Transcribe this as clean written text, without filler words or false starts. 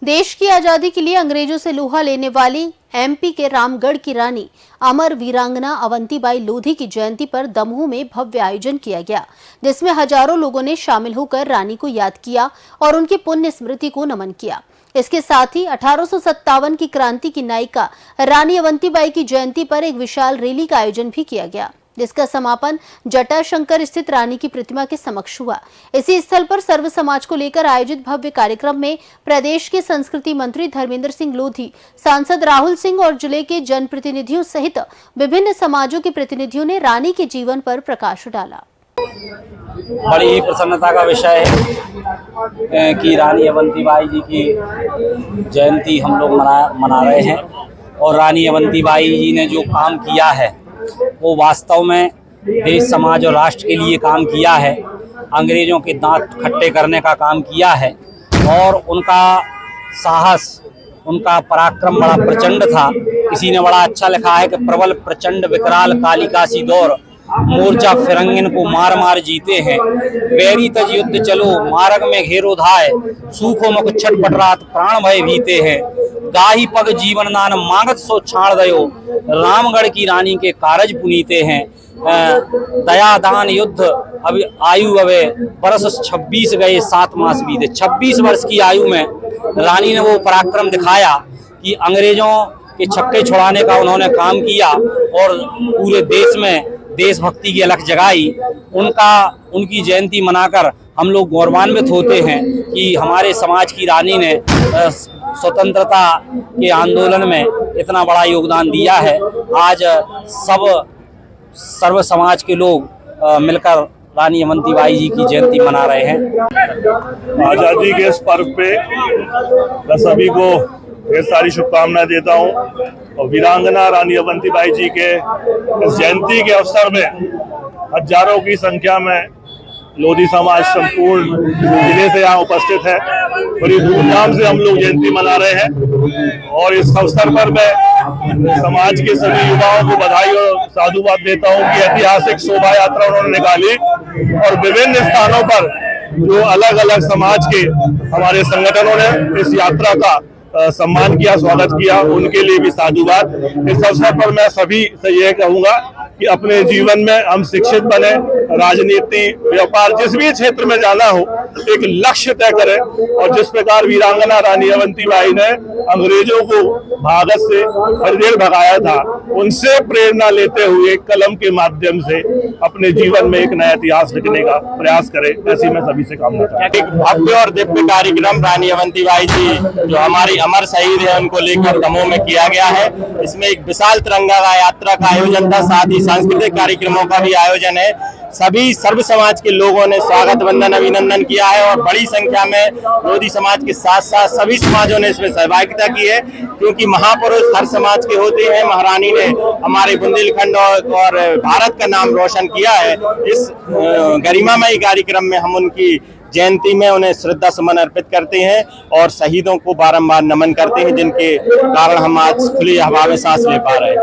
देश की आजादी के लिए अंग्रेजों से लोहा लेने वाली एमपी के रामगढ़ की रानी अमर वीरांगना अवंतीबाई लोधी की जयंती पर दमोह में भव्य आयोजन किया गया, जिसमें हजारों लोगों ने शामिल होकर रानी को याद किया और उनकी पुण्य स्मृति को नमन किया। इसके साथ ही 1857 की क्रांति की नायिका रानी अवंतीबाई की जयंती पर एक विशाल रैली का आयोजन भी किया गया, जिसका समापन जटाशंकर स्थित रानी की प्रतिमा के समक्ष हुआ। इसी स्थल पर सर्व समाज को लेकर आयोजित भव्य कार्यक्रम में प्रदेश के संस्कृति मंत्री धर्मेंद्र सिंह लोधी, सांसद राहुल सिंह और जिले के जनप्रतिनिधियों सहित विभिन्न समाजों के प्रतिनिधियों ने रानी के जीवन पर प्रकाश डाला। बड़ी ही प्रसन्नता का विषय है कि रानी अवंतीबाई जी की जयंती हम लोग मना रहे हैं और रानी अवंतीबाई जी ने जो काम किया है वो वास्तव में देश समाज और राष्ट्र के लिए काम किया है। अंग्रेजों के दांत खट्टे करने का काम किया है और उनका साहस, उनका पराक्रम बड़ा प्रचंड था। किसी ने बड़ा अच्छा लिखा है कि प्रबल प्रचंड विकराल कालिकासी दौर, मोर्चा फिरंगिन को मार मार जीते हैं। बैरी तज युद्ध चलो मार्ग में घेरो धाय, सूखो मुख छटपट रात प्राण भय भीते हैं। गाही पग जीवन दान मांगत सो छाड़ दयो, रामगढ़ की रानी के कारज पुनीते हैं। दया दान युद्ध अभी आयु अवे बरस 26 गए 7 मास बीते। 26 वर्ष की आयु में रानी ने वो पराक्रम दिखाया कि अंग्रेजों के छक्के छुड़ाने का उन्होंने काम किया और पूरे देश में देशभक्ति की अलख जगाई। उनकी जयंती मनाकर हम लोग गौरवान्वित होते हैं कि हमारे समाज की रानी ने स्वतंत्रता के आंदोलन में इतना बड़ा योगदान दिया है। आज सर्व समाज के लोग मिलकर रानी अवंतीबाई जी की जयंती मना रहे हैं। आज़ादी के इस पर्व पे मैं सभी को ढेर सारी शुभकामनाएं देता हूं और वीरांगना रानी अवंतीबाई जी के इस जयंती के अवसर में हजारों की संख्या में लोधी समाज संपूर्ण जिले से यहाँ उपस्थित है। बड़ी धूमधाम से हम लोग जयंती मना रहे हैं और इस अवसर पर मैं समाज के सभी युवाओं को बधाई और साधुवाद देता हूँ कि ऐतिहासिक शोभा यात्रा उन्होंने निकाली और विभिन्न स्थानों पर जो अलग अलग समाज के हमारे संगठनों ने इस यात्रा का सम्मान किया, स्वागत किया, उनके लिए भी साधुवाद। इस अवसर पर मैं सभी से यह कहूंगा कि अपने जीवन में हम शिक्षित बने, राजनीति, व्यापार, जिस भी क्षेत्र में जाना हो एक लक्ष्य तय करें और जिस प्रकार वीरांगना रानी अवंतीबाई ने अंग्रेजों को भारत से हरिदेर भगाया था, उनसे प्रेरणा लेते हुए कलम के माध्यम से अपने जीवन में एक नया इतिहास लिखने का प्रयास करें, ऐसी मैं सभी से कामना करता हूं। एक भव्य और दिव्य कार्यक्रम रानी अवंतीबाई जी जो हमारी अमर शहीद है उनको लेकर दमोह में किया गया है। इसमें एक विशाल तिरंगा यात्रा का आयोजन था, साथ ही सांस्कृतिक कार्यक्रमों का भी आयोजन है। सभी सर्व समाज के लोगों ने स्वागत वंदन अभिनंदन किया है और बड़ी संख्या में लोधी समाज के साथ साथ सभी समाजों ने इसमें सहभागिता की है, क्योंकि महापुरुष हर समाज के होते हैं। महारानी ने हमारे बुंदेलखंड और भारत का नाम रोशन किया है। इस गरिमामयी कार्यक्रम में हम उनकी जयंती में उन्हें श्रद्धा सुमन अर्पित करते हैं और शहीदों को बारंबार नमन करते हैं, जिनके कारण हम आज खुली हवा में सांस ले पा रहे हैं।